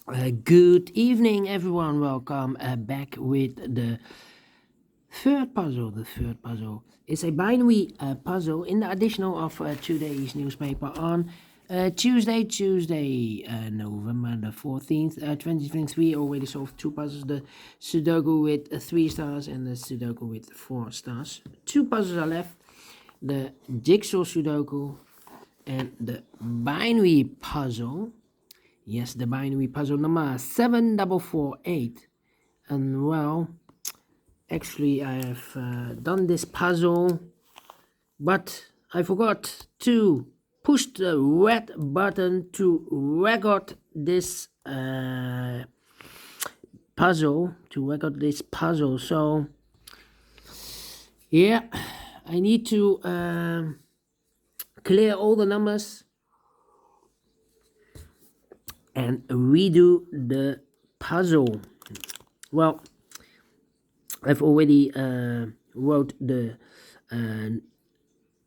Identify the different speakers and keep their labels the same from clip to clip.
Speaker 1: Good evening, everyone. Welcome back with the third puzzle. The third puzzle is a binary puzzle in the additional of today's newspaper on Tuesday, November the 14th, 2023. Already solved two puzzles, the Sudoku with 3 stars and the Sudoku with 4 stars. Two puzzles are left, the Jigsaw Sudoku and the binary puzzle. Yes, the binary puzzle number 7448. And well, actually I have done this puzzle, but I forgot to push the red button to record this puzzle. So yeah, I need to clear all the numbers and redo the puzzle. Well, I've already wrote the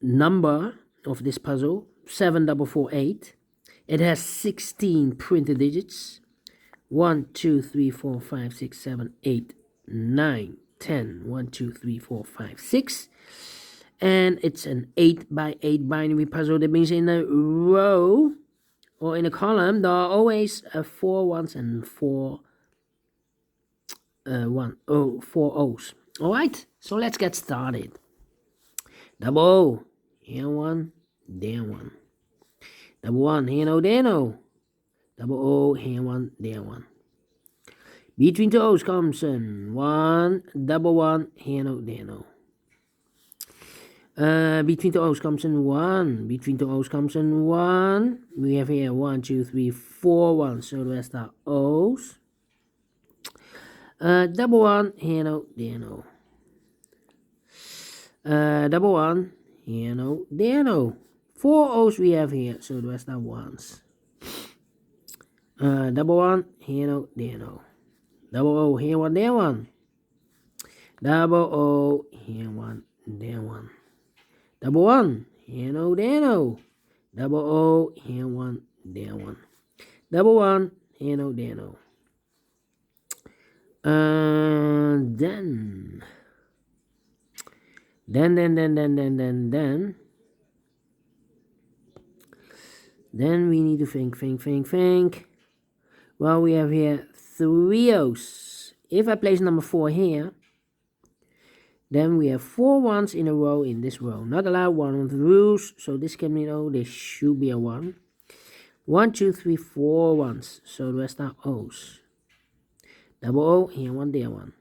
Speaker 1: number of this puzzle, 7448. It has 16 printed digits. 1, 2, 3, 4, 5, 6, 7, 8, 9, 10. 1, 2, 3, 4, 5, 6. And it's an 8 by 8 binary puzzle. That means in a row or in a column, there are always 4 ones and 4 O's. All right, so let's get started. Double O, here one, there one. Double one, here no, there no. Double O, here one, there one. Between the O's comes in 1, double one, here no, there no. Between the O's comes in 1. Between the O's comes in 1. We have here 1, 2, 3, 4 ones. So the rest are O's. Double one, here no, there no. Double one, here no, there no. 4 O's we have here. So the rest are ones. Double one, here no, there no. Double O, here one, there one. Double O, here one, there one. Double one, here no, there no. Double O, here one, there one. Double one, here no, there no. Then we need to think. Well, we have here 3 O's. If I place number 4 here, then we have 4 ones in a row in this row. Not allowed, one of the rules. So this can be O. This should be a 1. 1, 2, 3, 4 ones. So the rest are O's. Double O, here one, there one.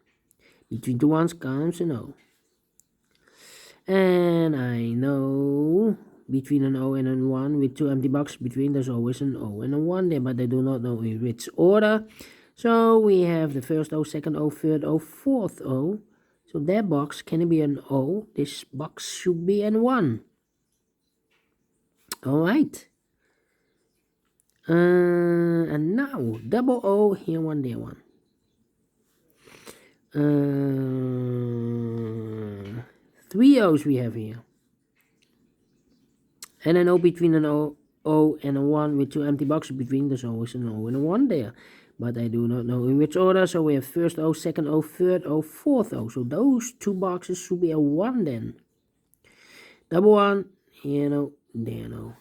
Speaker 1: Between the ones comes an O. And I know between an O and a 1 with 2 empty boxes between, there's always an O and a 1 there, but I do not know in which order. So we have the first O, second O, third O, fourth O. So that box can be an O. This box should be an 1. Alright. And now, double O, here one, there one. 3 O's we have here. And an O between an O and a 1 with 2 empty boxes between. There's always an O and a 1 there. But I do not know in which order. So we have first O, second O, third O, fourth O. So those 2 boxes should be a 1 then. Double 1, here no, there no.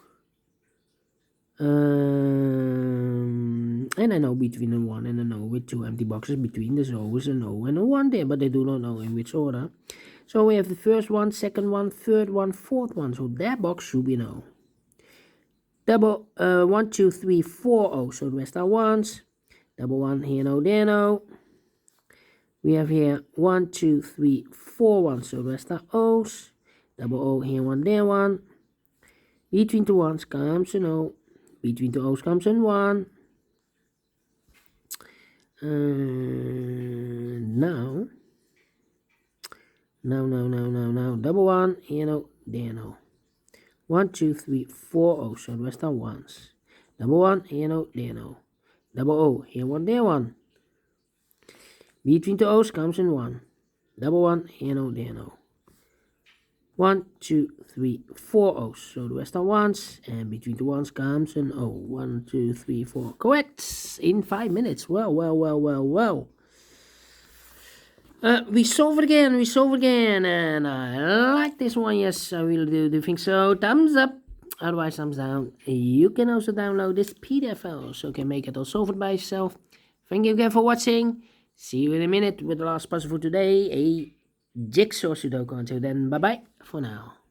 Speaker 1: And I know between a 1 and an O with 2 empty boxes between, there's always an O and a 1 there, but I do not know in which order. So we have the first one, second one, third one, fourth one. So that box should be an O. Double 1, 2, 3, 4 O. So the rest are ones. Double 1, here no, there no. We have here 1, 2, 3, 4 ones. So the rest are O's. Double O, here one, there one. Between the ones comes an O. Between the O's comes an 1. Now. Double 1, here no, there no. 1, 2, 3, 4 O's. So the rest are ones. Double 1, here no, there no. Double O, here one, there one. Between the O's comes an 1. Double 1, here no, there no. 1, 2, 3, 4 O's. So the rest are ones, and between the ones comes an O. 1, 2, 3, 4. Correct. In 5 minutes. Well. We solve it again, and I like this one. Yes, I really do think so. Thumbs up. Otherwise, thumbs down. You can also download this PDF file, so you can make it or solve it by yourself. Thank you again for watching. See you in a minute with the last puzzle for today, a jigsaw Sudoku. Until then, bye bye for now.